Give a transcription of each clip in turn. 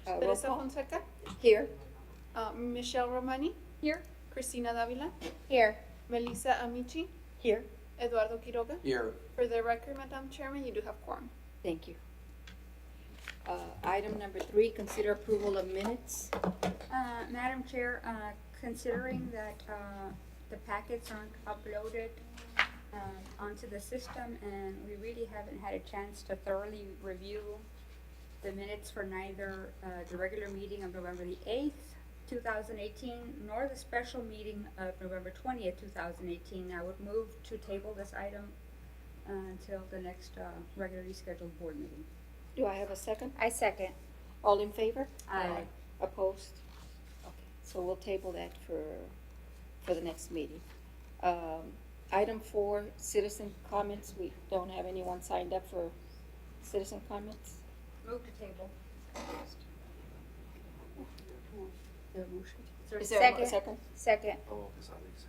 Roll Teresa call. Fonseca, Here. Michelle Romani, Here. Cristina Davila, Here. Melissa Amici, Here. Eduardo Quiroga. Here. For the record, Madam Chairman, you do have quorum. Thank you. Item number 3, consider approval of minutes. Madam Chair, considering that the packets aren't uploaded onto the system and we really haven't had a chance to thoroughly review the minutes for neither the regular meeting of November the 8th, 2018, nor the special meeting of November 20th, 2018, I would move to table this item until the next regularly scheduled board meeting. Do I have a second? I second. All in favor? Aye. Opposed? Okay, so we'll table that for the next meeting. Item 4, citizen comments. We don't have anyone signed up for citizen comments. Move to table. Is there a second? Second. Oh, because Alex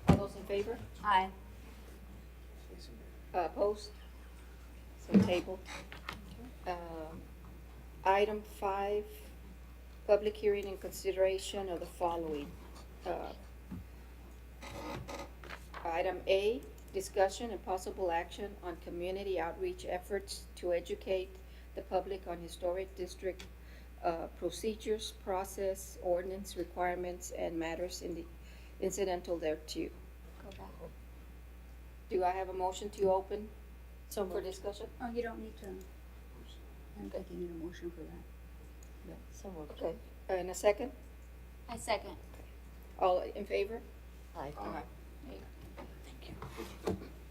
All those in favor? Aye. had. Opposed? So table. Item 5, public hearing and consideration of the following. Item A, discussion and possible action on community outreach efforts to educate the public on historic district procedures, process, ordinance requirements, and matters incidental thereto. Go back. Do I have a motion to open So for moved. discussion? Oh, you don't need to, I don't think you need a motion for that. So moved. Okay, and a second? I second. All in favor? Aye.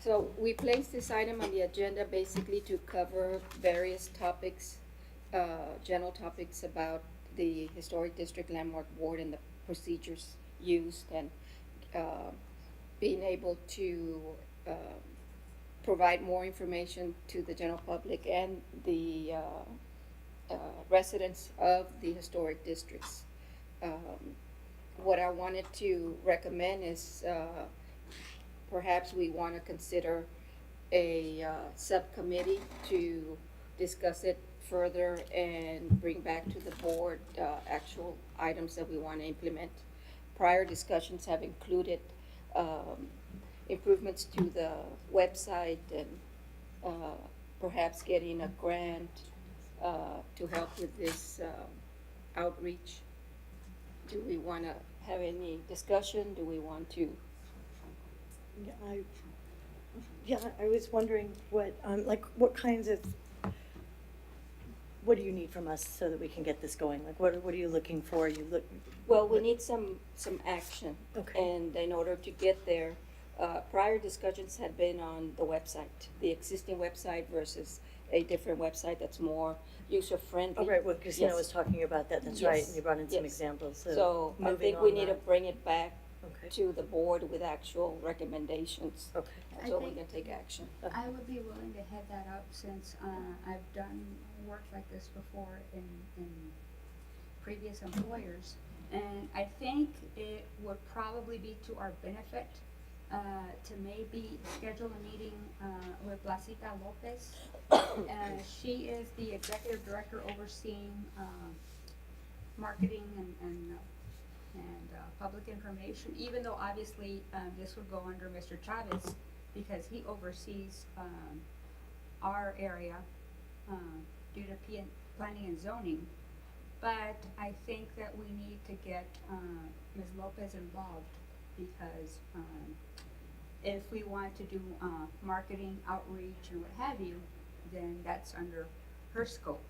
So we placed this item on the agenda basically to cover various topics, general topics about the Historic District Landmark Board and the procedures used and being able to provide more information to the general public and the residents of the historic districts. What I wanted to recommend is perhaps we want to consider a subcommittee to discuss it further and bring back to the board actual items that we want to implement. Prior discussions have included improvements to the website and perhaps getting a grant to help with this outreach. Do we want to have any discussion? Do we want to? I was wondering what, what kinds of, what do you need from us so that we can get this going? Like, what are you looking for? Well, we need some action. Okay. And in order to get there, prior discussions had been on the website, the existing website versus a different website that's more user-friendly. Oh, right, well, Christina Yes. was talking about that, that's right, Yes, and you brought in some yes. examples, So I moving think we on need to that. bring it back Okay. to the board with actual recommendations. Okay. I So we think- can take action. I would be willing to head that up since I've done work like this before in previous employers. And I think it would probably be to our benefit to maybe schedule a meeting with Blasita Lopez. She is the executive director overseeing marketing and public information, even though obviously this would go under Mr. Chavez because he oversees our area due to planning and zoning. But I think that we need to get Ms. Lopez involved because if we want to do marketing, outreach, and what have you, then that's under her scope.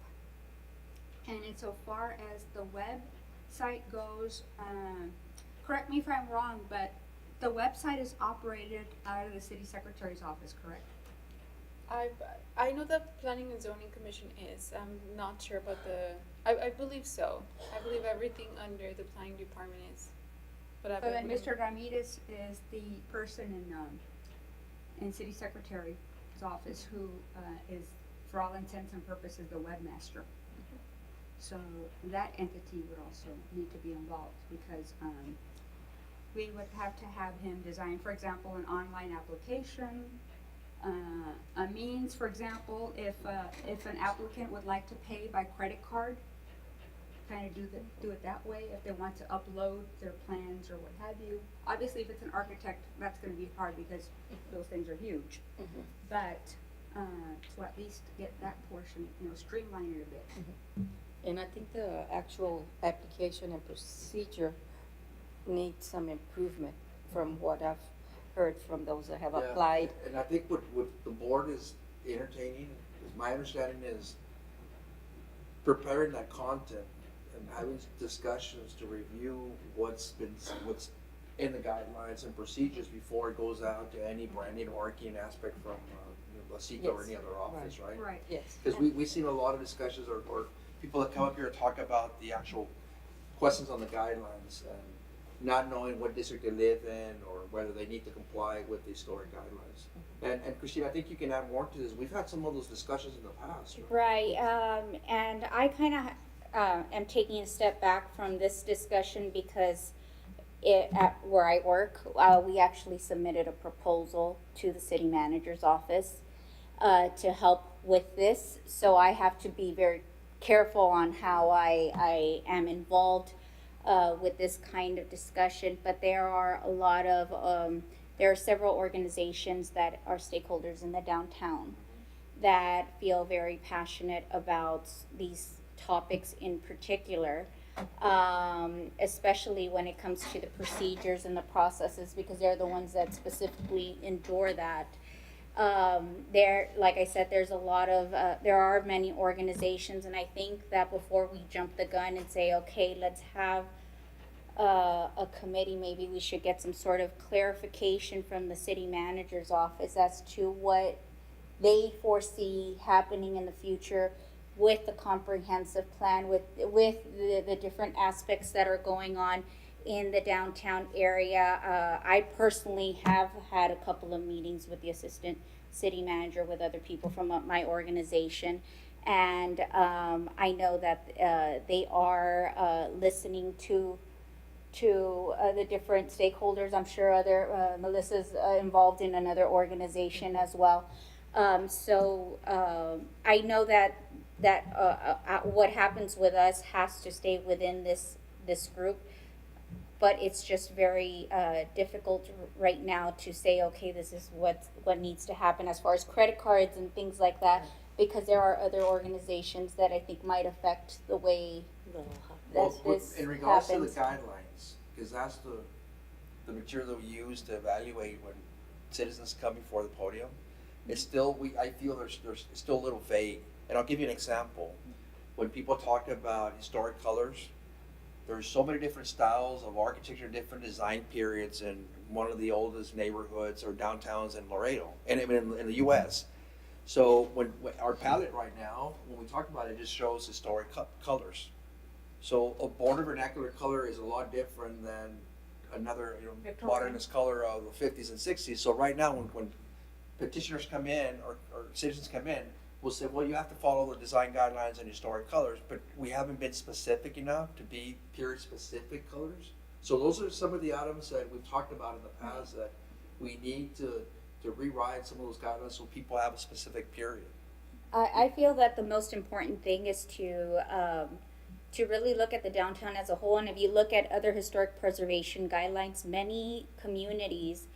And insofar as the website goes, correct me if I'm wrong, but the website is operated out of the city secretary's office, correct? I know the Planning and Zoning Commission is. I'm not sure about I believe so. I believe everything under the planning department is. But I But then believe- Mr. Ramirez is the person in city secretary's office who is, for all intents and purposes, the webmaster. So that entity would also need to be involved because we would have to have him design, for example, an online application A means, for example, if an applicant would like to pay by credit card, kind of do it that way, if they want to upload their plans or what have you. Obviously, if it's an architect, that's gonna be hard because those things are huge. Mhm. But, to at least get that portion, streamline it a bit. And I think the actual application and procedure needs some improvement from what I've heard from those that have Yeah, applied. And I think what the board is entertaining, is my understanding is preparing that content and having discussions to review what's in the guidelines and procedures before it goes out to any branding or marketing aspect from, La Seca or Yes, any other office, right? Right. Yes. Because we've seen a lot of discussions or people that come up here and talk about the actual questions on the guidelines and not knowing what district they live in or whether they need to comply with the historic guidelines. And Christine, I think you can add more to this. We've had some of those discussions in the past. Right, and I kind of am taking a step back from this discussion because at where I work, we actually submitted a proposal to the city manager's office to help with this. So I have to be very careful on how I am involved with this kind of discussion. But there are a lot of there are several organizations that are stakeholders in the downtown that feel very passionate about these topics in particular, especially when it comes to the procedures and the processes, because they're the ones that specifically endure that. There, like I said, there's a lot of, there are many organizations, and I think that before we jump the gun and say, okay, let's have a committee, maybe we should get some sort of clarification from the city manager's office as to what they foresee happening in the future with the comprehensive plan, with the different aspects that are going on in the downtown area. I personally have had a couple of meetings with the assistant city manager, with other people from my organization, and I know that they are listening to the different stakeholders. I'm sure Melissa's involved in another organization as well. So I know that what happens with us has to stay within this group, but it's just very difficult right now to say, okay, this is what needs to happen as far as credit cards and things like that, because there are other organizations that I think might affect the way that this in regards happens. to the guidelines, because that's the material that we use to evaluate when citizens come before the podium, it's still, I feel there's still a little vague. And I'll give you an example. When people talk about historic colors, there's so many different styles of architecture, different design periods in one of the oldest neighborhoods or downtowns in Laredo, and in the US. So when our palette right now, when we talk about it, just shows historic colors. So a border vernacular color is a lot different than another Victorian. modernist color of the 50s and 60s. So right now when petitioners come in or citizens come in, we'll say, well, you have to follow the design guidelines and historic colors, but we haven't been specific enough to be period specific colors. So those are some of the items that we've talked about in the past that we need to rewrite some of those guidelines so people have a specific period. I feel that the most important thing is to really look at the downtown as a whole. And if you look at other historic preservation guidelines, many communities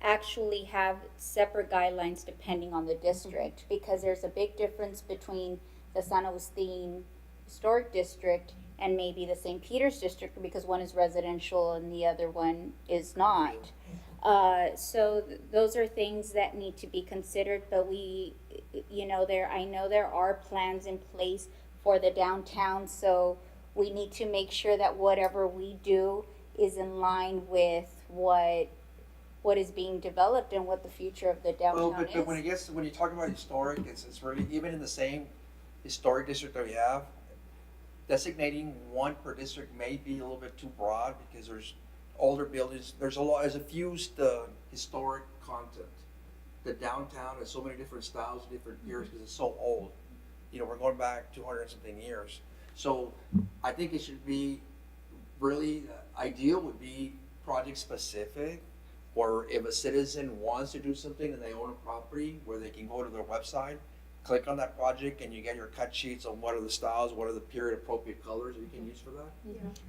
actually have separate guidelines depending on the district, because there's a big difference between the San Agustin Historic District and maybe the St. Peter's District, because one is residential and the other one is not. So those are things that need to be considered, but I know there are plans in place for the downtown, so we need to make sure that whatever we do is in line with what is being developed and what the future of the downtown Well, is. but when you talk about historic, it's really, even in the same historic district that we have, designating one per district may be a little bit too broad, because there's older buildings, there's a fused historic content. The downtown has so many different styles, different years, because it's so old. We're going back 200 and something years. So I think it should be really, ideal would be project specific, Or if a citizen wants to do something and they own a property where they can go to their website, click on that project and you get your cut sheets on what are the styles, what are the period appropriate colors that you can use for that.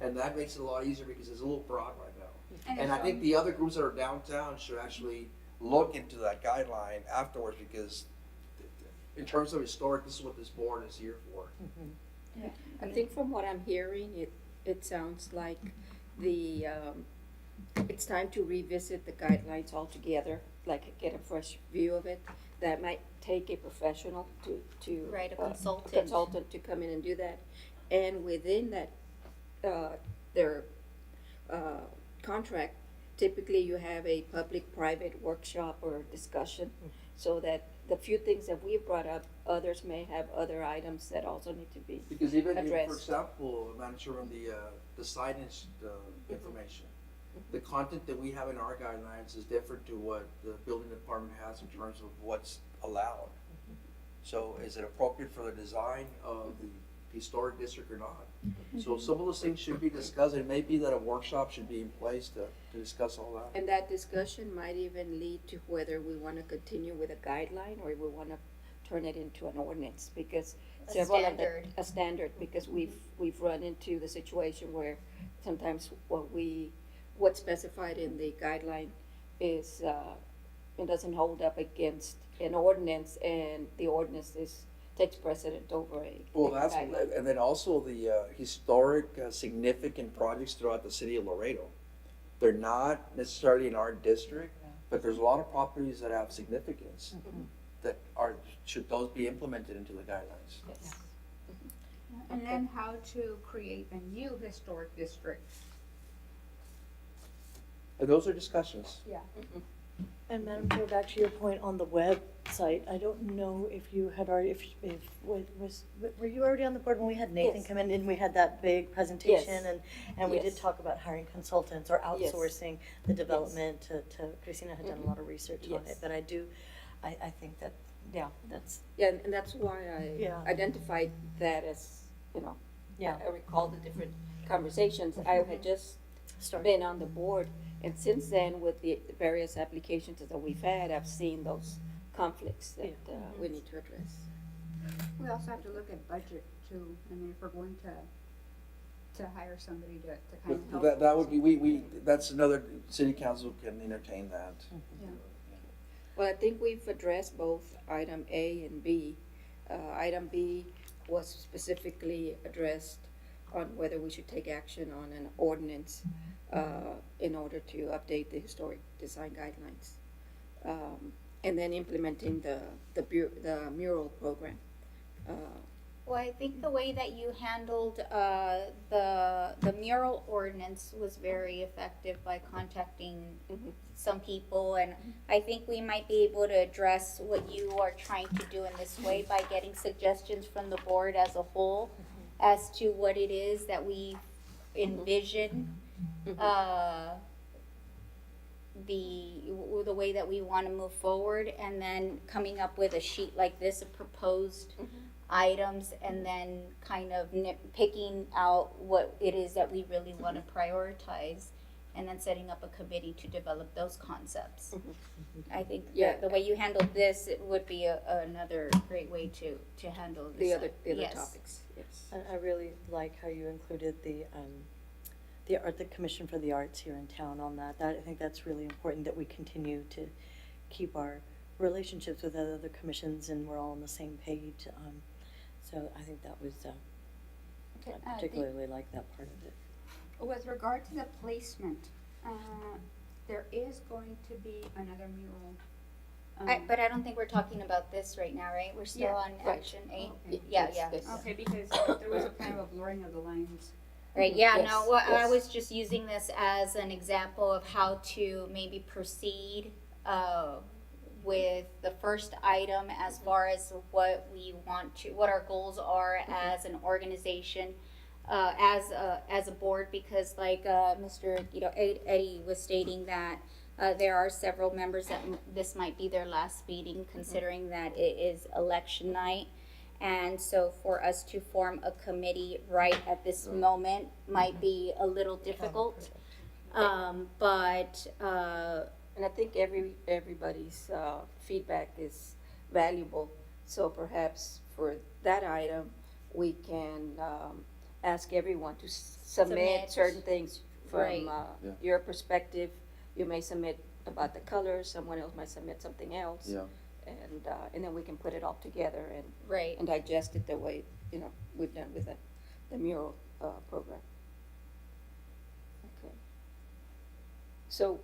And that makes it a lot easier because it's a little broad right now. And I think the other groups that are downtown should actually look into that guideline afterwards because in terms of historic, this is what this board is here for. I think from what I'm hearing, it sounds like it's time to revisit the guidelines altogether, like get a fresh view of it. That might take a professional to Right, a consultant to come in and do that. And within that, their contract, typically you have a public-private workshop or discussion, so that the few things that we've brought up, others may have other items that also need to be Because even, for addressed. example, Madam Chairman, the signage information, the content that we have in our guidelines is different to what the building department has in terms of what's allowed. So is it appropriate for the design of the historic district or not? So some of those things should be discussed. It may be that a workshop should be in place to discuss all that. And that discussion might even lead to whether we want to continue with a guideline or we want to turn it into an ordinance, because A several of the, standard. a standard, because we've run into the situation where sometimes what's specified in the guideline is, it doesn't hold up against an ordinance, and the ordinance takes precedent over a Well, that's, guideline. and then also the historic significant projects throughout the city of Laredo. They're not necessarily in our district, but there's a lot of properties that have significance that should those be implemented into the guidelines? Yes. And then how to create a new historic district. And those are discussions. Yeah. And Madam Chair, back to your point on the website, I don't know if you had already, were you already on the board when we had Nathan Yes. come in and we had that big presentation? And we did Yes. talk about hiring consultants or Yes. outsourcing the development to, Christina had done a lot of research on Yes. it, but I think that, yeah, that's, Yeah, and that's why I Yeah. identified that as, yeah. I recall the different conversations. I had just Start. been on the board, and since then, with the various applications that we've had, I've seen those conflicts that we need to address. We also have to look at budget too. I mean, if we're going to hire somebody to kind of help. That would be, that's another, city council can entertain that. Yeah. Well, I think we've addressed both item A and B. Item B was specifically addressed on whether we should take action on an ordinance in order to update the historic design guidelines. And then implementing the mural program. Well, I think the way that you handled the mural ordinance was very effective by contacting some people, and I think we might be able to address what you are trying to do in this way by getting suggestions from the board as a whole as to what it is that we envision the way that we want to move forward, and then coming up with a sheet like this of proposed items, and then kind of picking out what it is that we really want to prioritize, and then setting up a committee to develop those concepts. I think Yeah. the way you handled this, it would be another great way to handle this. The other Yes. topics, yes. I really like how you included the Commission for the Arts here in town on that. I think that's really important, that we continue to keep our relationships with other commissions and we're all on the same page. So I think that was, I particularly like that part of it. With regard to the placement, there is going to be another mural. But I don't think we're talking about this right now, right? We're still Yeah. on Right. action 8. Okay. Yeah, Yes, yeah. yes. Okay, because there was a kind of a blurring of the lines. Right, yeah, Yes, no, well, I yes. was just using this as an example of how to maybe proceed with the first item as far as what we want to, what our goals are as an organization, as a board, because like Mr. Eddie was stating that there are several members that this might be their last meeting, considering that it is election night. And so for us to form a committee right at this moment might be a little difficult. But And I think everybody's feedback is valuable. So perhaps for that item, we can ask everyone to submit Submit. certain things Right. from Yeah. your perspective. You may submit about the colors, someone else might submit something else. Yeah. And then we can put it all together Right. and digest it the way, we've done with the mural program. Okay. So,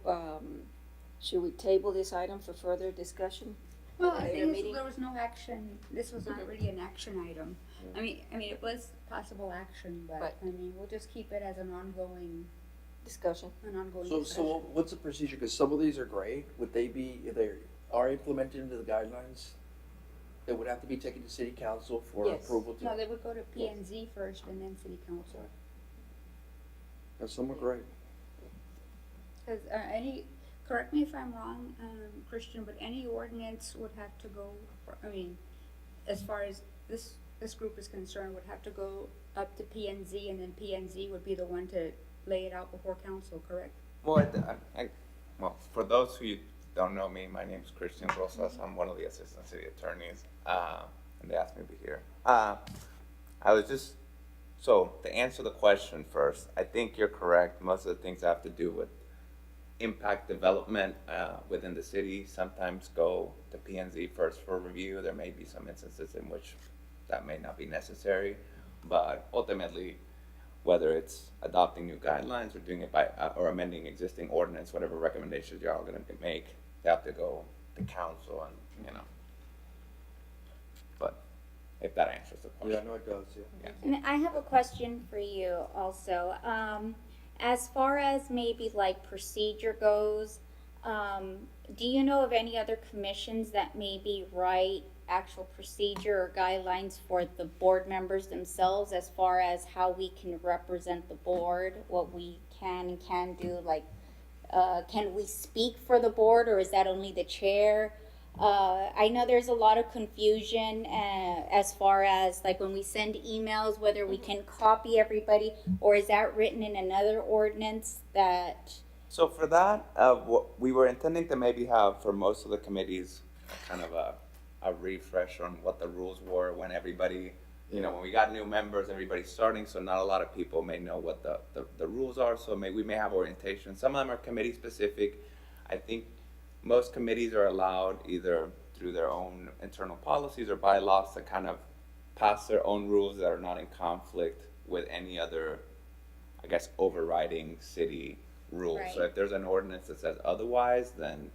should we table this item for further discussion? Well, at a I later think meeting? there was no action, this was not really an action item. I mean, it was possible action, but, Right. I mean, we'll just keep it as an ongoing Discussion? So discussion. what's the procedure? Because some of these are great. Would they be, if they are implemented into the guidelines, they would have to be taken to city council for Yes. approval to? No, they would go to P and Z first and then city council. That's somewhat great. Cause, correct me if I'm wrong, Christian, but any ordinance would have to go, as far as this group is concerned, would have to go up to P and Z, and then P and Z would be the one to lay it out before council, correct? Well, well, for those who don't know me, my name is Christian Rosas. I'm one of the assistant city attorneys, and they asked me to be here. So to answer the question first, I think you're correct. Most of the things have to do with impact development within the city sometimes go to P&Z first for review. There may be some instances in which that may not be necessary, but ultimately, whether it's adopting new guidelines or doing it by or amending existing ordinance, whatever recommendations you're all going to make, they have to go to council, and But if that answers the question. Yeah, no, it does, yeah. And I have a question for you also. As far as maybe like procedure goes, do you know of any other commissions that maybe write actual procedure or guidelines for the board members themselves as far as how we can represent the board, what we can and can't do? Like, can we speak for the board, or is that only the chair? I know there's a lot of confusion as far as like when we send emails, whether we can copy everybody, or is that written in another ordinance that? So for that, what we were intending to maybe have for most of the committees, kind of a refresh on what the rules were when everybody, when we got new members, everybody's starting, so not a lot of people may know what the rules are, so we may have orientation. Some of them are committee specific. I think most committees are allowed either through their own internal policies or bylaws to kind of pass their own rules that are not in conflict with any other, I guess, overriding city rules. So Right. if there's an ordinance that says otherwise, then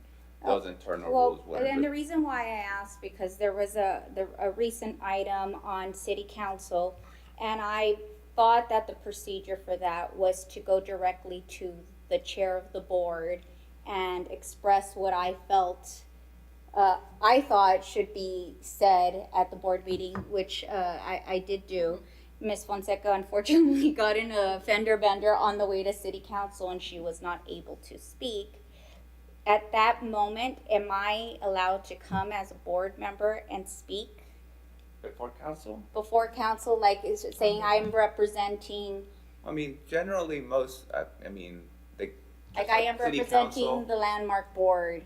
those internal Well, rules wouldn't. and the reason why I asked, because there was a recent item on city council, and I thought that the procedure for that was to go directly to the chair of the board and express what I felt, I thought should be said at the board meeting, which I did do. Ms. Fonseca unfortunately got in a fender bender on the way to city council, and she was not able to speak. At that moment, am I allowed to come as a board member and speak Before council? before council, like is it saying I'm representing, I mean, generally most, like I am city representing council- the landmark board?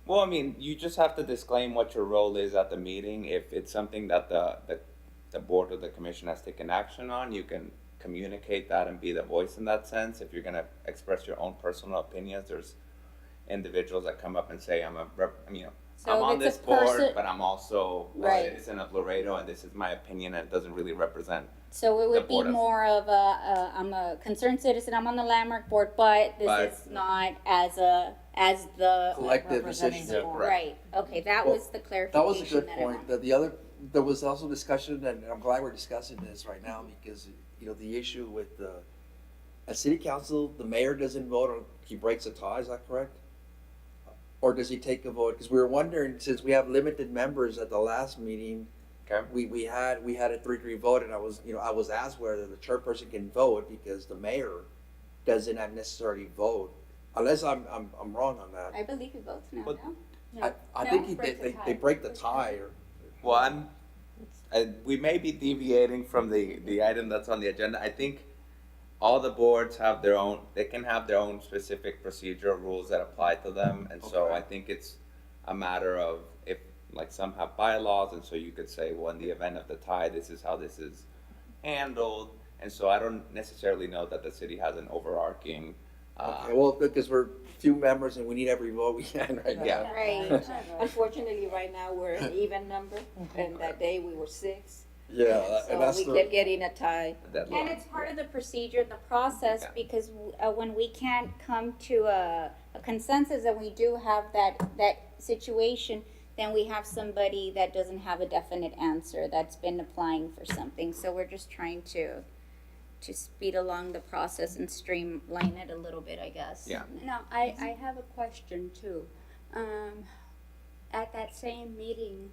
Well, I mean, you just have to disclaim what your role is at the meeting. If it's something that the board or the commission has taken action on, you can communicate that and be the voice in that sense. If you're gonna express your own personal opinions, there's individuals that come up and say, I'm So I'm if on it's this a board, person- but I'm also a Right. citizen of Laredo, and this is my opinion, and it doesn't really represent. So it would be board of- more of I'm a concerned citizen, I'm on the landmark board, but But- this is not as the, Collective representing decision. the Yeah, board. correct. right, okay, that Well, was the That clarification was a good that I point. wanted. There was also discussion, and I'm glad we're discussing this right now, because, the issue with at city council, the mayor doesn't vote, or he breaks a tie, is that correct? Or does he take a vote? Because we were wondering, since we have limited members at the last meeting, Okay. we had a 3-3 vote, and I was asked whether the chairperson can vote, because the mayor doesn't necessarily vote, unless I'm wrong on that. I believe he votes now, But- no? I No, think breaks the they tie. break the tie, or. Well, we may be deviating from the item that's on the agenda. I think all the boards have their own, they can have their own specific procedural rules that apply to them, and so Okay. I think it's a matter of if, like, some have bylaws, and so you could say, well, in the event of the tie, this is how this is handled, and so I don't necessarily know that the city has an overarching, Okay, well, because we're few members and we need every vote we can right now. Yeah. Right. Unfortunately, right now, we're an even number, and that day we were 6. Yeah, and So that's we the. kept getting a tie. deadline. And it's part of the procedure, the process, Yeah. because when we can't come to a consensus and we do have that situation, then we have somebody that doesn't have a definite answer, that's been applying for something. So we're just trying to speed along the process and streamline it a little bit, I guess. Yeah. Now, I have a question too. At that same meeting,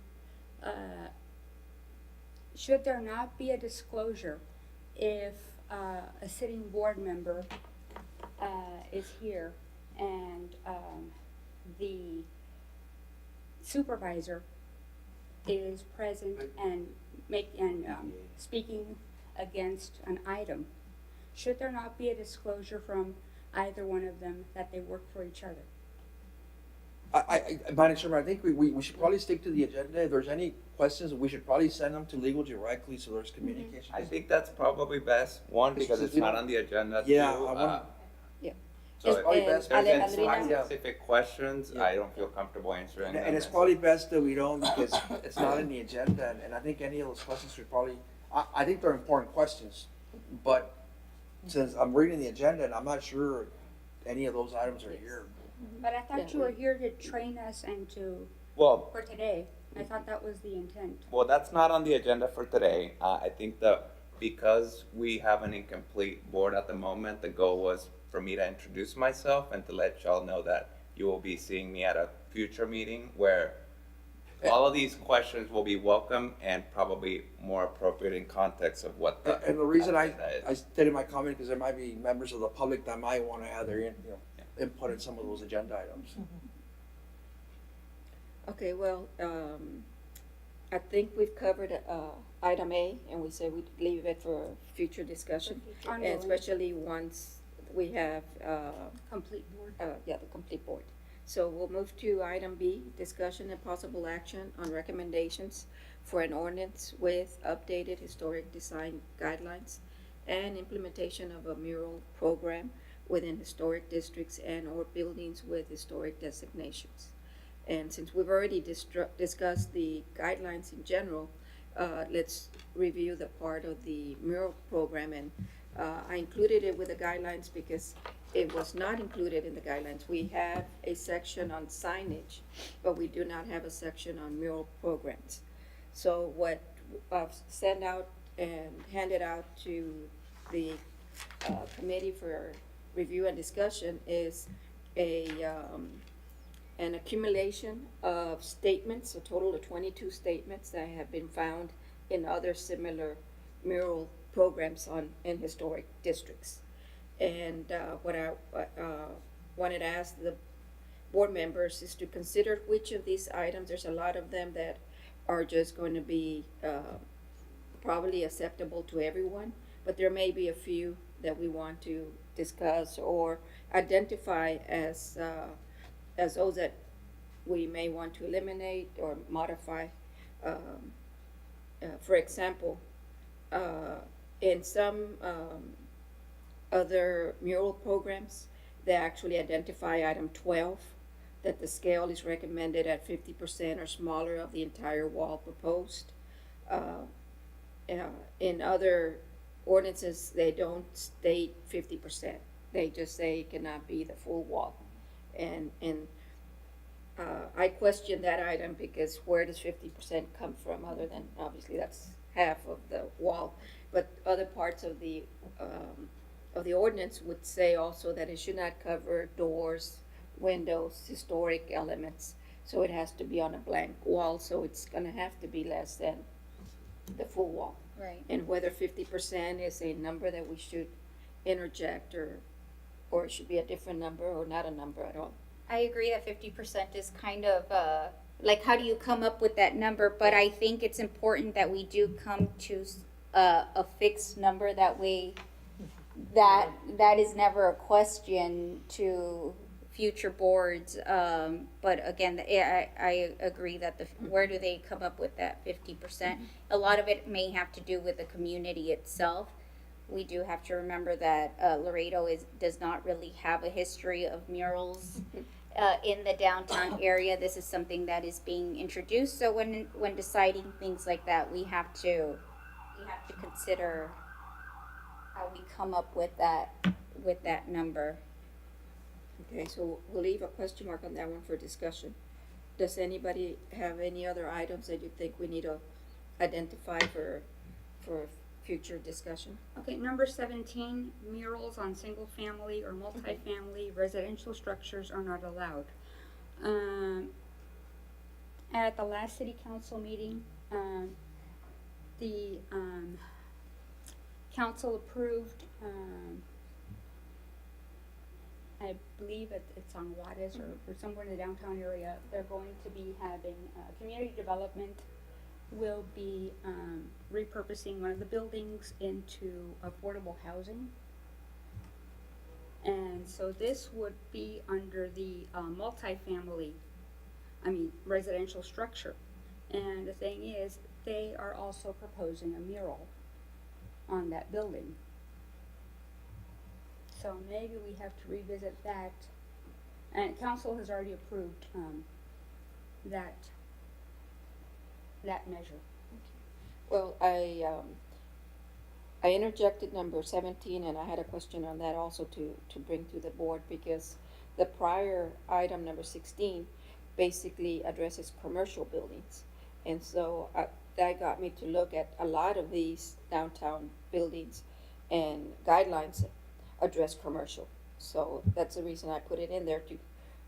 should there not be a disclosure if a sitting board member is here and the supervisor is present and speaking against an item? Should there not be a disclosure from either one of them that they work for each other? Madam Chairman, I think we should probably stick to the agenda. If there's any questions, we should probably send them to legal directly so there's communication. I think that's probably best, one, because it's not on the agenda, two, Yeah, I wanna- Yeah. so It's probably And best. there's any Alejandrina- specific questions, Yeah. I don't feel comfortable answering And, them. and it's probably best that we don't, because it's not in the agenda, and I think any of those questions should probably, I think they're important questions, but since I'm reading the agenda and I'm not sure any of those items are here. But I thought you were here to train us and Well, for today. I thought that was the intent. well, that's not on the agenda for today. I think that because we have an incomplete board at the moment, the goal was for me to introduce myself and to let y'all know that you will be seeing me at a future meeting where all of these questions will be welcome and probably more appropriate in context of what the And the reason agenda I is. stated my comment, because there might be members of the public that might wanna have their, input in some of those agenda items. Okay, well, I think we've covered item A, and we said we'd leave it for future discussion. And Ongoing. especially once we have, Complete board. the complete board. So we'll move to item B, discussion and possible action on recommendations for an ordinance with updated historic design guidelines and implementation of a mural program within historic districts and or buildings with historic designations. And since we've already discussed the guidelines in general, let's review the part of the mural program. And I included it with the guidelines because it was not included in the guidelines. We have a section on signage, but we do not have a section on mural programs. So what I've sent out and handed out to the committee for review and discussion is an accumulation of statements, a total of 22 statements that have been found in other similar mural programs in historic districts. And what I wanted to ask the board members is to consider which of these items, there's a lot of them that are just going to be probably acceptable to everyone, but there may be a few that we want to discuss or identify as those that we may want to eliminate or modify. For example, in some other mural programs, they actually identify item 12, that the scale is recommended at 50% or smaller of the entire wall proposed. In other ordinances, they don't state 50%. They just say it cannot be the full wall. And I question that item because where does 50% come from other than, obviously, that's half of the wall. But other parts of the ordinance would say also that it should not cover doors, windows, historic elements. So it has to be on a blank wall, so it's gonna have to be less than the full wall. Right. And whether 50% is a number that we should interject or it should be a different number or not a number at all. I agree that 50% is kind of like, how do you come up with that number? But I think it's important that we do come to a fixed number. That way, that is never a question to future boards, but again, I agree that where do they come up with that 50%? A lot of it may have to do with the community itself. We do have to remember that Laredo does not really have a history of murals in the downtown area. This is something that is being introduced, so when deciding things like that, we have to consider how we come up with that number. Okay, so we'll leave a question mark on that one for discussion. Does anybody have any other items that you think we need to identify for future discussion? Okay, number 17, murals on single-family or multifamily residential structures are not allowed. At the last city council meeting, the council approved, I believe it's on Juarez or somewhere in the downtown area, they're going to be having community development will be repurposing one of the buildings into affordable housing. And so this would be under the residential structure. And the thing is, they are also proposing a mural on that building. So maybe we have to revisit that. And council has already approved that measure. Well, I interjected number 17, and I had a question on that also to bring to the board, because the prior item, number 16, basically addresses commercial buildings. And so that got me to look at a lot of these downtown buildings, and guidelines address commercial. So that's the reason I put it in there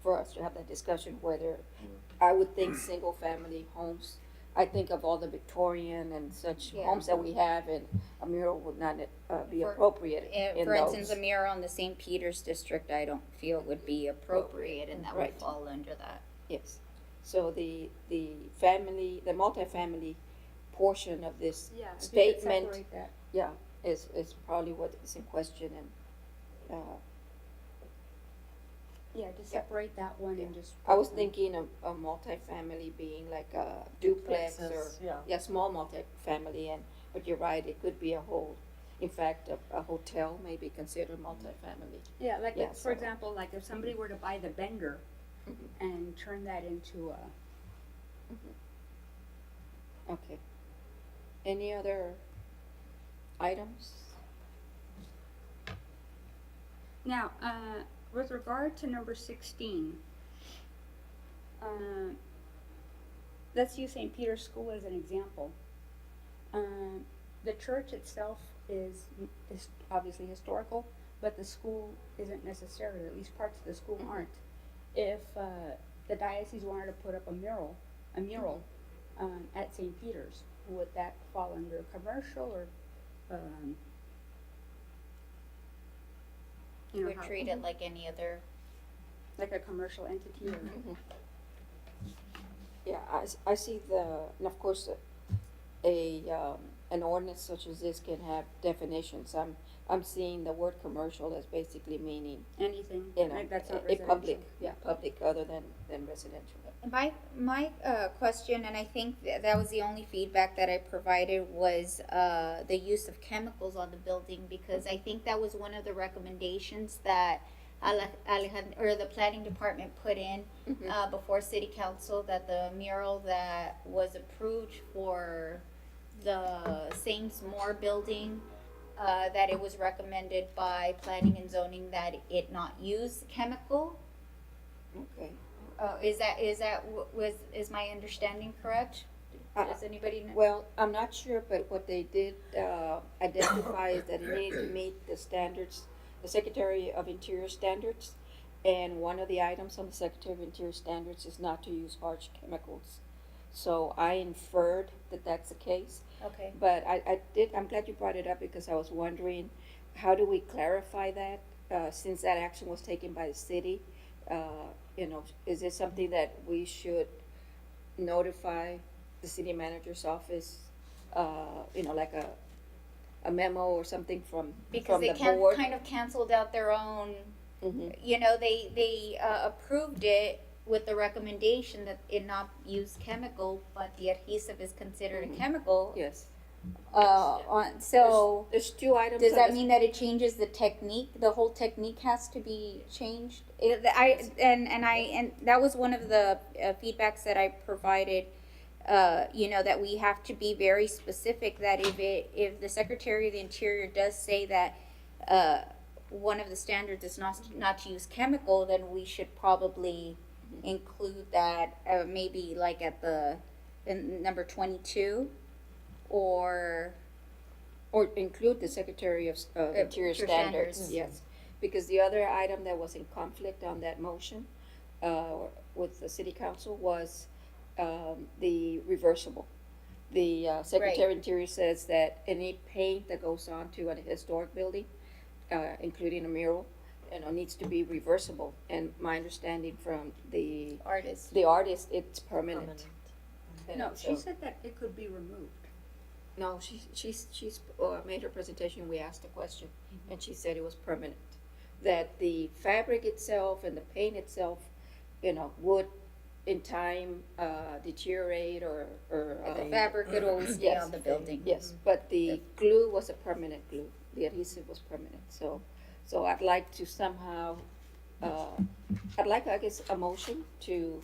for us to have that discussion, whether I would think single family homes. I think of all the Victorian and such Yeah. homes that we have, and a mural would not be appropriate in For instance, those. a mural in the St. Peter's district, I don't feel would be appropriate, and that would Right. fall under that. Yes. So the multifamily portion of this Yeah, if you could statement, separate that. yeah, is probably what is in question, and Yeah, just separate that one and just. I was thinking of a multifamily being like a duplex or, Duplexes, yeah. small multifamily, but you're right, it could be a whole, in fact, a hotel may be considered multifamily. Yeah, like, Yeah, for so- example, like if somebody were to buy the Bender Mhm. and turn that into a, Okay. Any other items? now, with regard to number 16, let's use St. Peter's School as an example. The church itself is obviously historical, but the school isn't necessarily, at least parts of the school aren't. If the diocese wanted to put up a mural at St. Peter's, would that fall under commercial or, You know, would how- treat it like any other. like a commercial entity or? Yeah, I see and of course, an ordinance such as this can have definitions. I'm seeing the word commercial as basically meaning, Anything, like that's not a public, residential. public other than residential. My question, and I think that was the only feedback that I provided, was the use of chemicals on the building, because I think that was one of the recommendations that the planning department put in before city council, that the mural that was approved for the Saints More building, that it was recommended by planning and zoning that it not use chemical. Okay. Is my understanding correct? Does anybody know? Well, I'm not sure, but what they did identify is that it needed to meet the standards, the Secretary of Interior standards, and one of the items on the Secretary of Interior standards is not to use harsh chemicals. So I inferred that that's the case, Okay. but I'm glad you brought it up, because I was wondering, how do we clarify that, since that action was taken by the city? Is it something that we should notify the city manager's office, like a memo or something from Because they the board. kind of canceled out their own, Mhm. you know, they approved it with the recommendation that it not use chemical, but the adhesive is considered a chemical. Yes. So, There's two items. does on that this- mean that it changes the technique? The whole technique has to be changed? And that was one of the feedbacks that I provided. You know, that we have to be very specific. That if the Secretary of the Interior does say that one of the standards is not to use chemical, then we should probably include that maybe like at in number 22, or include the Secretary of Interior Interior standards, standards. yes. Because the other item that was in conflict on that motion, with the city council was, the reversible. The, Secretary of Interior says that any paint that goes onto a historic building, including a mural, needs to be reversible. And my understanding from the artist. artist, it's permanent. You know, No, she so- said that it could be removed. No, she's made her presentation, we asked a question, and she said it was permanent. That the fabric itself and the paint itself, would in time, deteriorate or. The fabric could always stay Yes. on the building. Yes, but the glue was a permanent glue, the adhesive was permanent, so I'd like to somehow, I guess, a motion to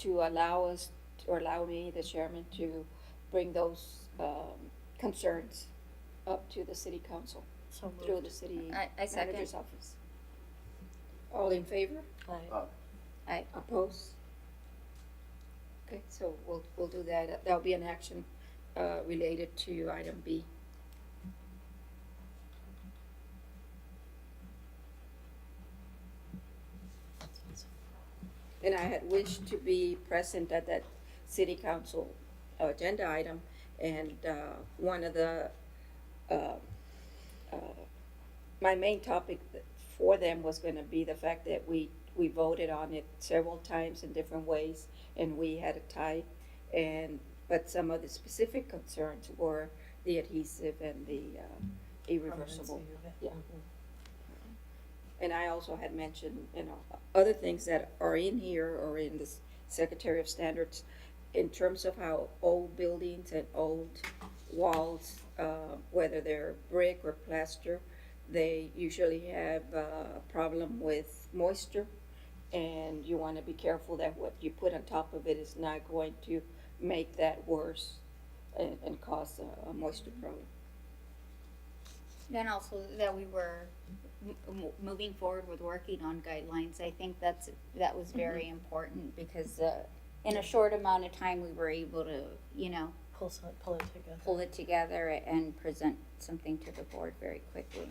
allow us, or allow me, the chairman, to bring those, concerns up to the city council So through moved. the city I second. manager's office. All in favor? Aye. Oppose? Okay, so we'll do that. That'll be an action, related to item B. And I had wished to be present at that city council agenda item, and, one of the, my main topic for them was gonna be the fact that we voted on it several times in different ways, and we had a tie, but some of the specific concerns were the adhesive and the, irreversible. Permanency of it. Yeah. Mhm. And I also had mentioned, other things that are in here or in the Secretary of Standards in terms of how old buildings and old walls, whether they're brick or plaster, they usually have a problem with moisture, and you want to be careful that what you put on top of it is not going to make that worse and cause a moisture problem. Then also that we were moving forward with working on guidelines. I think that was very important because in a short amount of time we were able to, Pull it together. pull it together and present something to the board very quickly.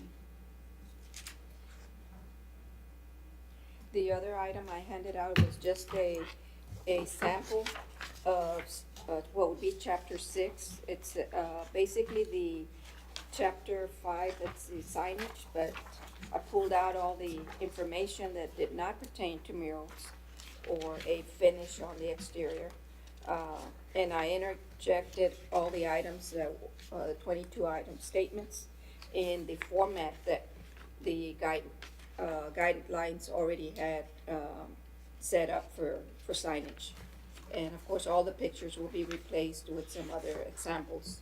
The other item I handed out was just a sample of, what would be chapter 6. It's, basically the chapter 5, that's the signage, but I pulled out all the information that did not pertain to murals or a finish on the exterior. And I interjected all the items that, 22 item statements in the format that the guidelines already had, set up for signage. And of course, all the pictures will be replaced with some other examples,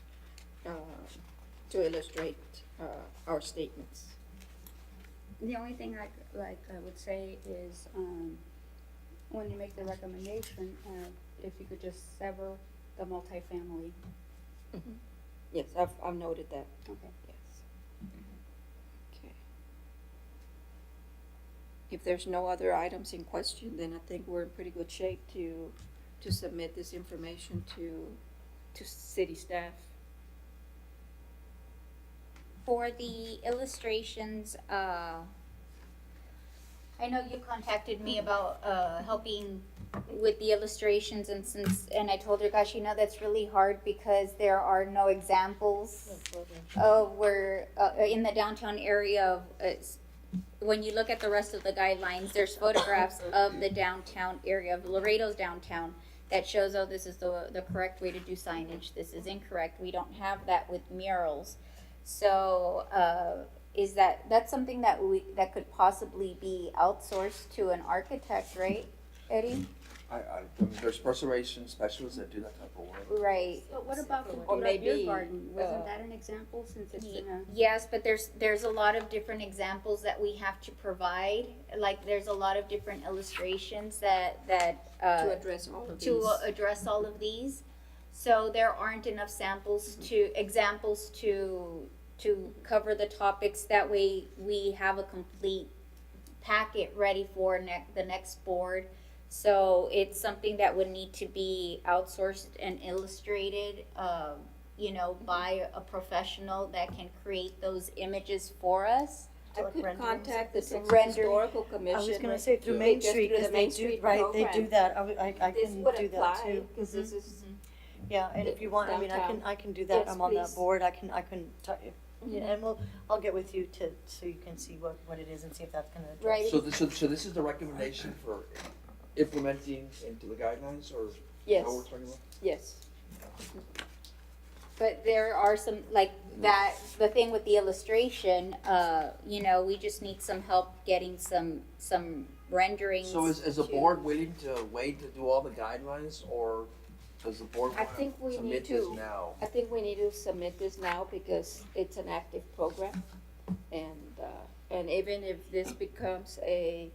to illustrate, our statements. The only thing I would say is, when you make the recommendation, if you could just sever the multifamily. Yes, I've noted that, Okay. yes. Okay. If there's no other items in question, then I think we're in pretty good shape to submit this information to city staff. For the illustrations, I know you contacted me about helping with the illustrations, and I told her, gosh, that's really hard because there are no examples of where in the downtown area of when you look at the rest of the guidelines, there's photographs of the downtown area of Laredo's downtown. that shows, oh, this is the correct way to do signage, this is incorrect. We don't have that with murals. So, is that's something that could possibly be outsourced to an architect, right, Eddie? I mean, there's preservation specialists that do that type of work. Right. But what about Or Cultura maybe, Beer Garden? Wasn't uh, that an example since it's in a? Yes, but there's a lot of different examples that we have to provide. Like there's a lot of different illustrations that To address all of these. to address all of these. So there aren't enough examples to cover the topics. That way we have a complete packet ready for the next board. So it's something that would need to be outsourced and illustrated, by a professional that can create those images for us. I Like could renderings contact the of this? Historical Commission. I was gonna say through Yeah. Main Just Street, through the because they Main do, Street right, they do program. that, I This can would do that apply, too. because this is, Yeah, and if you want, I mean, downtown. I can do that, Yes, I'm on that please. board, I can yeah, and I'll get with you so you can see what it is and see if that's gonna address. Right. So this is the recommendation for implementing into the guidelines, or is yes, that what we're talking about? yes. But there are some, like that, the thing with the illustration, we just need some help getting some renderings. So is the to- board willing to wait to do all the guidelines, or does the board I wanna think we submit need this to- now? I think we need to submit this now because it's an active program. And even if this becomes a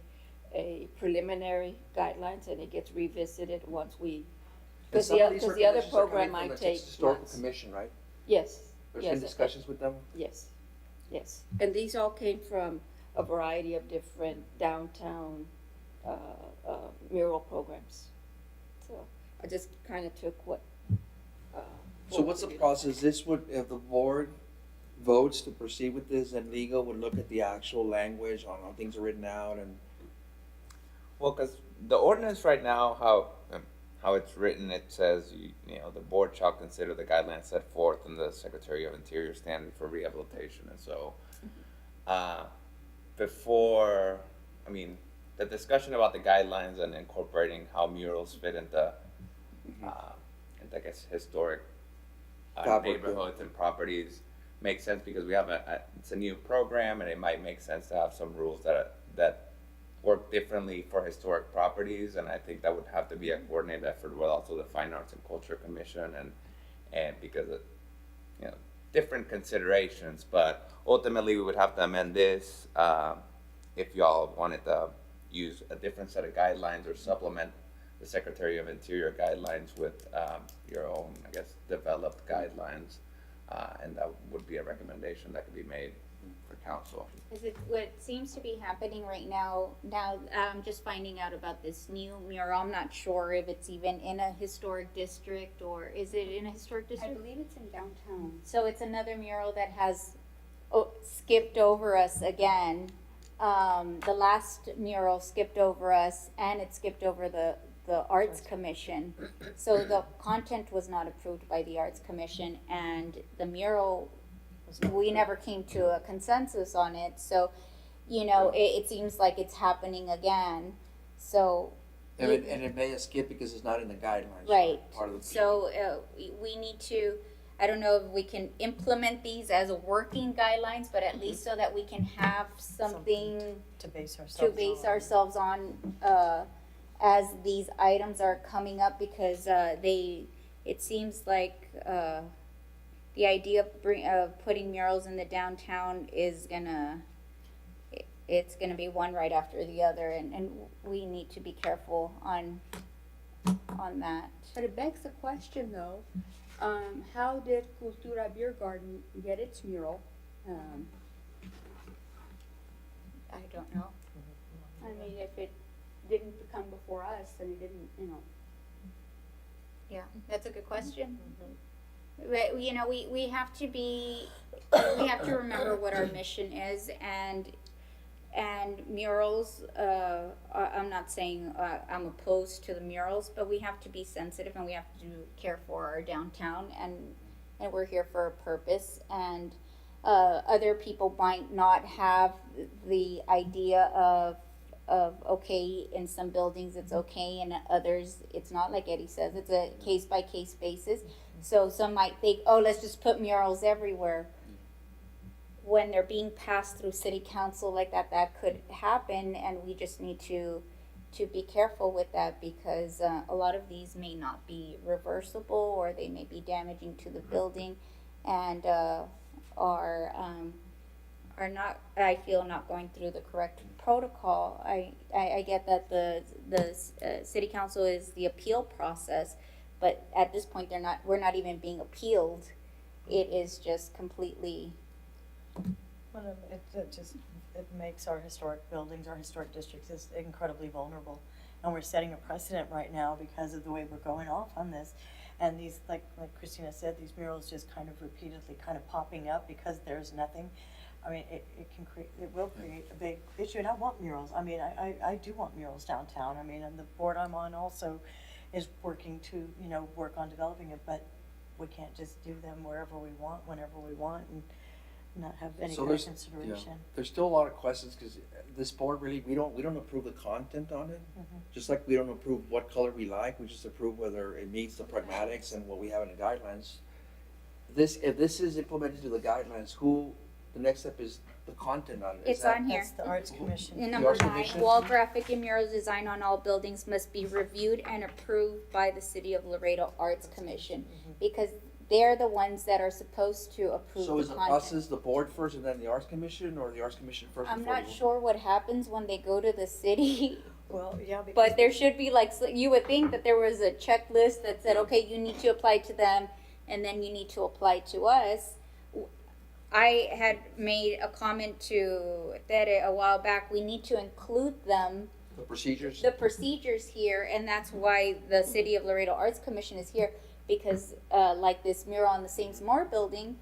preliminary guidelines and it gets revisited once we, because Some of these the other recommendations are coming program from might the take Historical months. Commission, right? Yes, There's yes. been discussions with them? Yes, yes. And these all came from a variety of different downtown mural programs. So I just kind of took what. So what's the process? This would, if the board votes to proceed with this, then legal would look at the actual language on how things are written out and. Well, because the ordinance right now, how it's written, it says, the board shall consider the guidelines set forth in the Secretary of Interior standard for rehabilitation. And so, the discussion about the guidelines and incorporating how murals fit into, I guess, historic Fabric, yeah. neighborhoods and properties makes sense because we have it's a new program, and it might make sense to have some rules that work differently for historic properties, and I think that would have to be a coordinated effort with also the Fine Arts and Culture Commission, and because of different considerations. But ultimately, we would have to amend this if y'all wanted to use a different set of guidelines or supplement the Secretary of Interior guidelines with your own, I guess, developed guidelines, and that would be a recommendation that could be made for council. Is it what seems to be happening right now? Now I'm just finding out about this new mural. I'm not sure if it's even in a historic district, or is it in a historic I district? believe it's in downtown. So it's another mural that has skipped over us again. The last mural skipped over us, and it skipped over the Arts Commission. So the content was not approved by the Arts Commission, and the mural, we never came to a consensus on it. So, it seems like it's happening again. So, And it may escape because it's not in the guidelines. right. Part of the. So we need to, I don't know if we can implement these as a working guidelines, but at least so that we can have something To base ourselves on as these items are coming up, because it seems like the idea of putting murals in the downtown is it's gonna be one right after the other, and we need to be careful on that. But it begs the question though, how did Cultura Beer Garden get its mural? I don't know. I mean, if it didn't come before us, then it didn't, Yeah, that's a good question. But, we have to we have to remember what our mission is, and murals, I'm not saying I'm opposed to the murals, but we have to be sensitive, and we have to care for our downtown, and we're here for a purpose, and other people might not have the idea of okay, in some buildings it's okay, and others it's not, like Eddie says, it's a case by case basis. So some might think, oh, let's just put murals everywhere. When they're being passed through city council like that, that could happen, and we just need to be careful with that, because a lot of these may not be reversible, or they may be damaging to the building, and are not, I feel, not going through the correct protocol. I get that the city council is the appeal process, but at this point we're not even being appealed. It is just completely, Well, it makes our historic buildings, our historic districts is incredibly vulnerable. And we're setting a precedent right now because of the way we're going off on this. And these, like Christina said, these murals just kind of repeatedly kind of popping up because there's nothing. I mean, it will create a big issue, and I want murals. I mean, I do want murals downtown. I mean, and the board I'm on also is working to, work on developing it, but we can't just do them wherever we want, whenever we want, and not have any So kind of there's, consideration. there's still a lot of questions, because this board really, we don't approve the content on it. Mhm. Just like we don't approve what color we like, we just approve whether it meets the pragmatics and what we have in the guidelines. If this is implemented to the guidelines, the next step is the content on it. Is it's that- on here. That's the Arts Commission. In The number Arts 9, Commission? wall graphic and mural design on all buildings must be reviewed and approved by the City of Laredo Arts Commission, because they're the ones that are supposed to approve So the is the content. process the board first and then the Arts Commission, or the Arts Commission first I'm before not the? sure what happens when they go to the city, Well, yeah, because. but there should be like, you would think that there was a checklist that said, okay, you need to apply to them, and then you need to apply to us. I had made a comment to Tere a while back, we need to include them, The procedures? the procedures here, and that's why the City of Laredo Arts Commission is here, because like this mural on the Saints More building,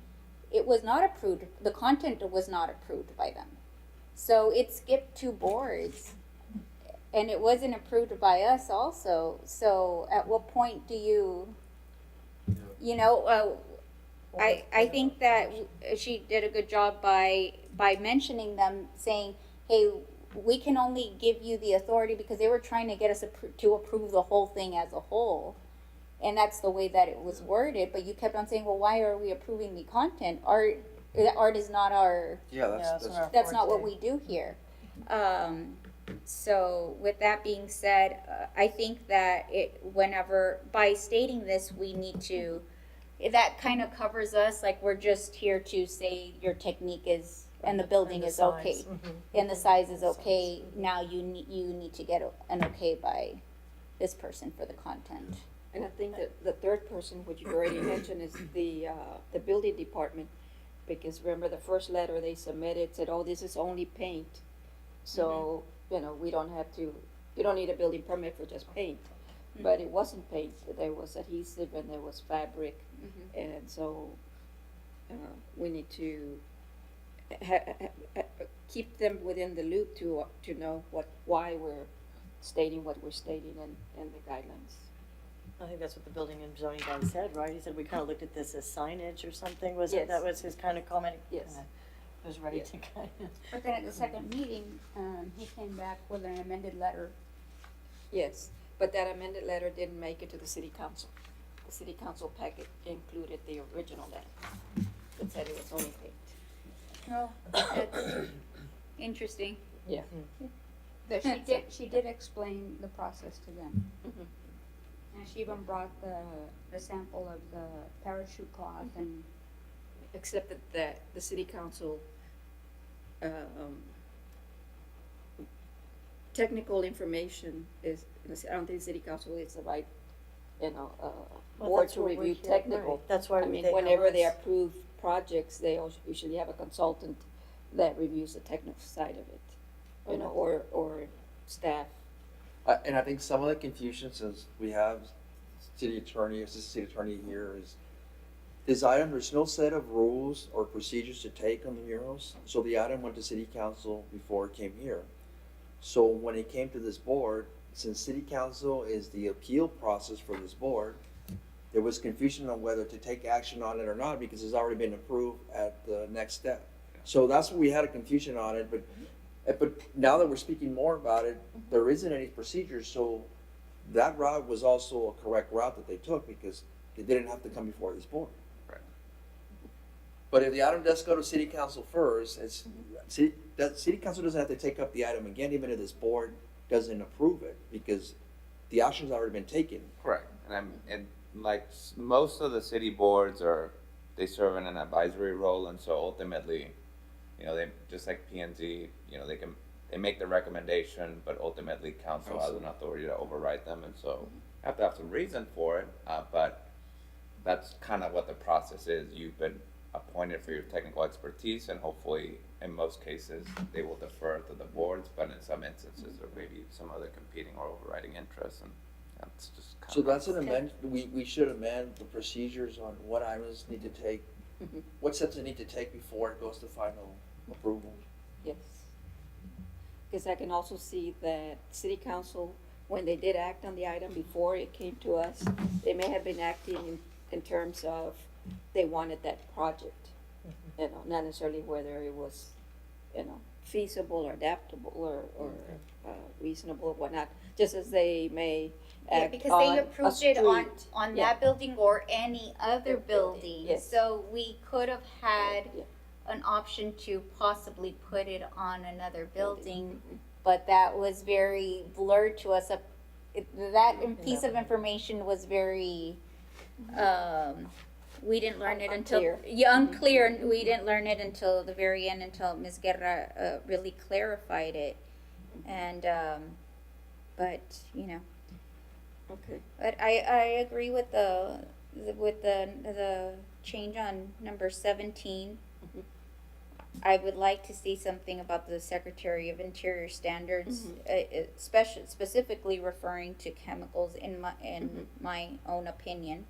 it was not approved, the content was not approved by them. So it skipped 2 boards, and it wasn't approved by us also. So at what point do I think that she did a good job by mentioning them, saying, hey, we can only give you the authority, because they were trying to get us to approve the whole thing as a whole. And that's the way that it was worded, but you kept on saying, well, why are we approving the content? Art is not our, Yeah, Yeah, that's, it's our that's not what forte. we do here. So with that being said, I think that whenever, by stating this, we need to, that kind of covers us, like we're just here to say your technique is, and the building And the is size. okay. Mhm. And the size is okay, now you need to get an okay by this person for the content. And I think that the third person, which you already mentioned, is the building department. Because remember, the first letter they submitted said, oh, this is only paint. So, we don't have to, you don't need a building permit for just paint. But it wasn't paint, there was adhesive and there was fabric. And so, we need to keep them within the loop to know why we're stating what we're stating in the guidelines. I think that's what the building and zoning guy said, right? He said we kind of looked at this as signage or something, was it? Yes. That was his kind of comment? Yes. I was ready Yes. to kind of. But then at the second meeting, he came back with an amended letter. Yes, but that amended letter didn't make it to the city council. The city council packet included the original letter that said it was only paint. No, that's interesting. Yeah. That she did explain the process to them. And she even brought the sample of the parachute cloth and. Except that the city council, technical information is, I don't think city council is the right, board to review technical. That's why I mean, they have whenever they us. approve projects, they usually have a consultant that reviews the technical side of it, or staff. And I think some of the confusion, since we have assistant city attorney here, is this item, there's no set of rules or procedures to take on the murals. So the item went to city council before it came here. So when it came to this board, since city council is the appeal process for this board, there was confusion on whether to take action on it or not, because it's already been approved at the next step. So that's where we had a confusion on it, but But now that we're speaking more about it, there isn't any procedure, so that route was also a correct route that they took because they didn't have to come before this board. Right. But if the item does go to city council first, city council doesn't have to take up the item again, even if this board doesn't approve it, because the action's already been taken. Correct, and like most of the city boards they serve in an advisory role, and so ultimately, they, just like P and Z, they make the recommendation, but ultimately council has an authority to override them, and so you have to have some reason for it, but that's kind of what the process is. You've been appointed for your technical expertise, and hopefully, in most cases, they will defer to the boards, but in some instances, there may be some other competing or overriding interests, and that's just kind So of. that's an amend, we should amend the procedures on what items need to take, what steps they need to take before it goes to final approval. Yes. Because I can also see that city council, when they did act on the item before it came to us, they may have been acting in terms of they wanted that project. Not necessarily whether it was, feasible or adaptable or reasonable or whatnot, just as they may Yeah, act because on they a approved it on Yeah. that building or any other building. Yes. So we could have had Yeah. an option to possibly put it on another building, Mhm. but that was very blurred to us. That piece of information was very, we didn't learn it until, Unclear. unclear, and we didn't learn it until the very end, until Ms. Guerra, really clarified it. And, but, Okay. but I agree with the change on number 17. Mhm. I would like to see something about the Secretary of Interior standards, specifically referring to chemicals in my own opinion.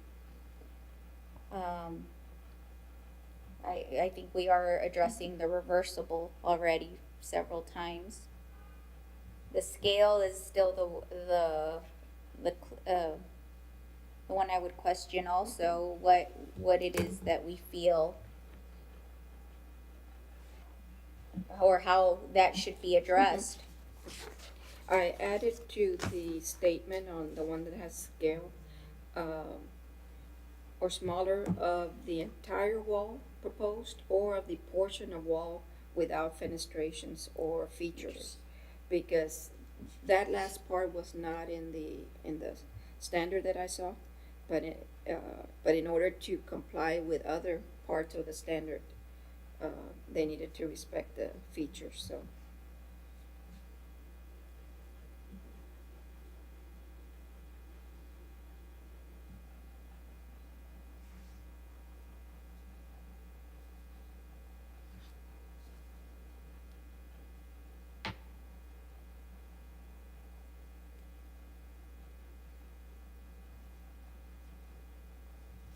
I think we are addressing the reversible already several times. The scale is still the one I would question also, what it is that we feel or how that should be addressed. I added to the statement on the one that has scale, or smaller of the entire wall proposed, or of the portion of wall without fenestrations or features. Because that last part was not in the standard that I saw, but in order to comply with other parts of the standard, they needed to respect the features, so.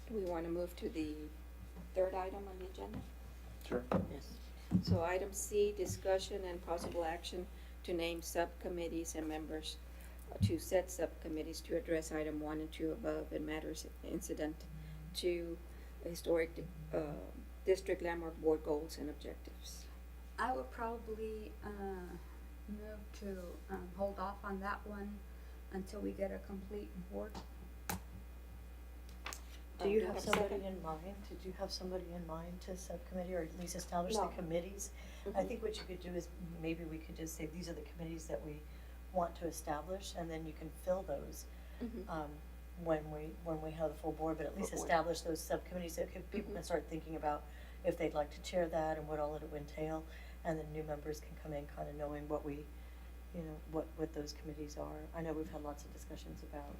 Do we want to move to the third item on the agenda? Sure. Yes. So item C, discussion and possible action to name subcommittees and members to set subcommittees to address item 1 and 2 above and matters incident to historic district landmark board goals and objectives. I would probably move to hold off on that one until we get a complete board. Do you Do have have somebody second? in mind? Did you have somebody in mind to subcommittee, or at least establish the No. committees? I think what you could do is maybe we could just say, these are the committees that we want to establish, and then you can fill those when we have the full board, but at least Full board. establish those subcommittees so people can start thinking about if they'd like to chair that and what all it would entail, and then new members can come in kind of knowing what we, what those committees are. I know we've had lots of discussions about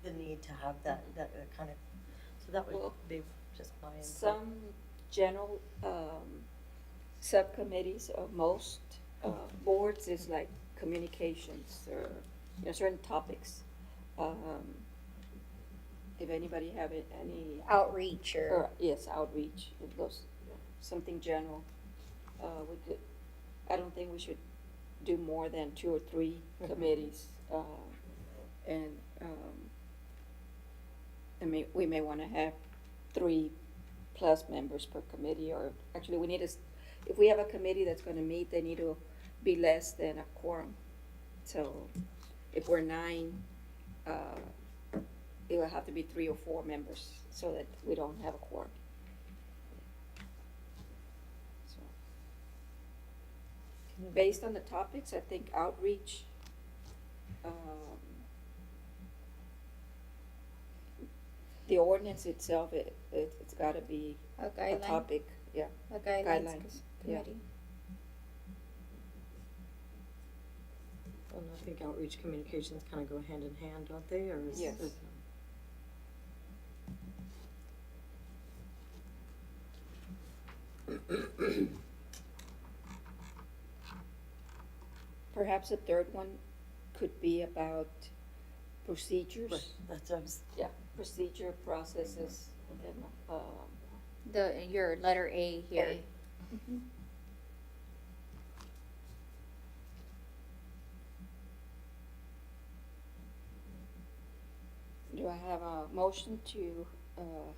the need to have that kind of, so that would Well, be just my input. Some general subcommittees of most boards is like communications or certain topics. If anybody have any Outreach or yes, outreach, it goes something general. We could. I don't think we should do more than 2 or 3 committees, and we may want to have 3+ members per committee, or actually we need to. If we have a committee that's going to meet, they need to be less than a quorum. So if we're 9, it will have to be 3 or 4 members so that we don't have a quorum. So, based on the topics, I think outreach, the ordinance itself, it's gotta be A a guideline, topic, yeah. a guidelines guidelines, yeah. committee. Well, I think outreach communications kind of go hand in hand, don't they, or is? Yes. Perhaps a third one could be about procedures. Right, that's what I was, Yeah, procedure, processes, and, Your letter A here. A. Mhm. Do I have a motion to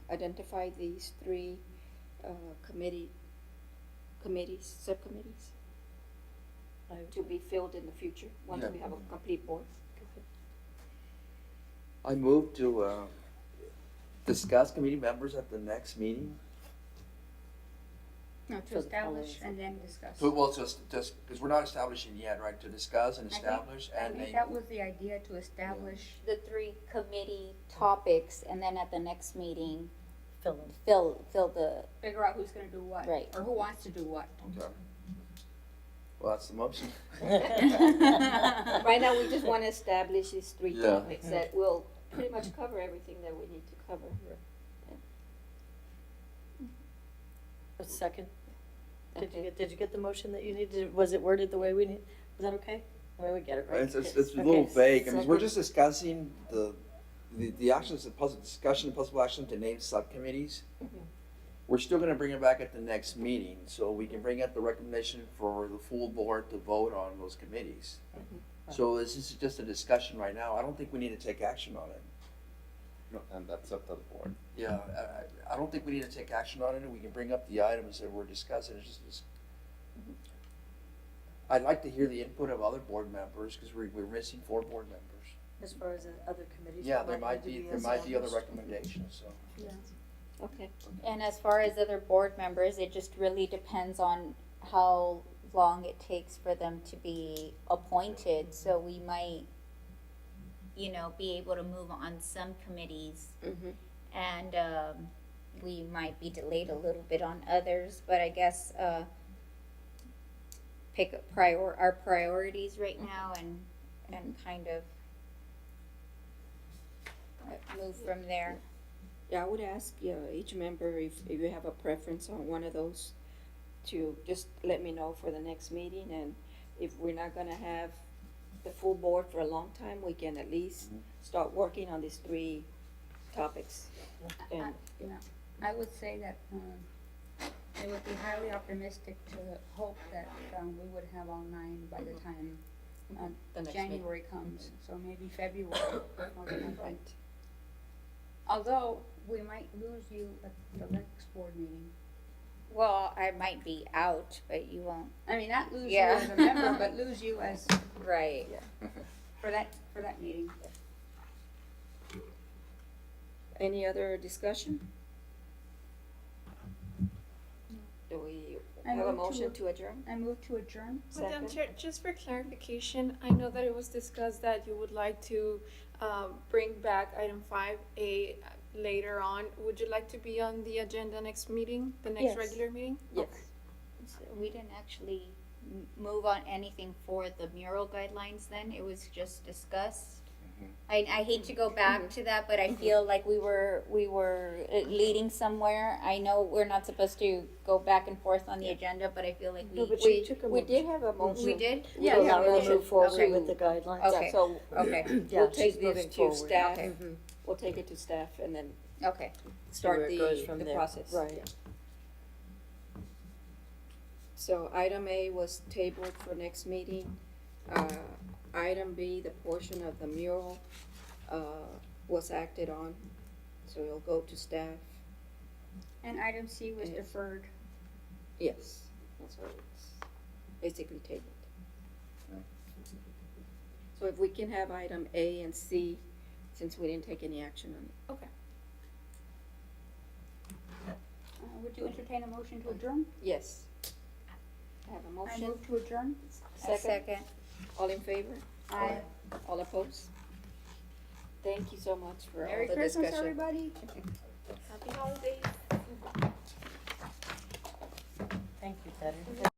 identify these 3 committees, subcommittees, to be filled in the future, once Yeah. we have a complete board? I move to discuss committee members at the next meeting. No, For to the establish following. and then discuss. Well, it's just, because we're not establishing yet, right, to discuss and I think- establish I and think name. that was the idea, to establish. The 3 committee topics, and then at the next meeting, fill in. fill the, Figure out who's gonna do what. Right. Or who wants to do what. Okay. Well, that's the motion. Right now, we just want to establish these 3 Yeah. topics that will pretty much cover everything that we need to cover. A second? Did you Okay. get the motion that you needed? Was it worded the way we need? Was that okay? The way we get it, right? It's a Okay. little vague, I mean, we're Second. just discussing the actions, the possible discussion, possible action to name subcommittees. Mhm. We're still gonna bring it back at the next meeting, so we can bring up the recommendation for the full board to vote on those committees. So this is just a discussion right now, I don't think we need to take action on it. No, and that's up to the board. Yeah, I don't think we need to take action on it, and we can bring up the items that we're discussing, it's just. I'd like to hear the input of other board members, cause we're missing 4 board members. As far as the other committees. Yeah, that there might need to be other established. recommendations, so. Okay. and as far as other board members, it just really depends on how long it takes for them to be appointed, so we might, be able to move on some committees, Mhm. and, we might be delayed a little bit on others, but I guess, pick our priorities right now and kind of move from there. Yeah, I would ask each member if you have a preference on one of those, to just let me know for the next meeting, and if we're not gonna have the full board for a long time, we can at least start working on these 3 topics. And, I would say that, it would be highly optimistic to hope that, we would have all 9 by the time, The next meeting. January comes, so maybe February. right, Although, we might lose you at the next board meeting. Well, I might be out, but you won't. I mean, not lose you Yeah. as a member, but lose you as, Right. for that meeting. any other discussion? Do we I have a move to- motion to adjourn? I move to adjourn. Madam Second. Chair, just for clarification, I know that it was discussed that you would like to bring back item 5A later on. Would you like to be on the agenda next meeting, the next Yes. regular meeting? Yes. So we didn't actually move on anything for the mural guidelines then, it was just discussed. I hate to go back to that, but I feel like we were leading somewhere. I know we're not supposed to go back and forth on the agenda, but I feel like No, but We, she took a we motion. did have a motion. we did? Yeah, So yeah, now we we'll did. move forward Okay. with the guidelines. Okay. Yeah, so Okay, Yeah, we'll take she's this moving to forward. staff, Okay. we'll take it to staff and then okay. See where start it goes the from there. process. Right. Yeah. So item A was tabled for next meeting. Item B, the portion of the mural, was acted on, so it'll go to staff. And item C was Yes. deferred. Yes, that's what it's basically tabled. So if we can have item A and C, since we didn't take any action on it. Okay. Would you entertain a motion to adjourn? Yes. I have a I motion. move to adjourn. Second. All in favor? Aye. All opposed? Thank you so much for all Merry the Christmas, discussion. everybody. Happy holidays. Thank you, Betty.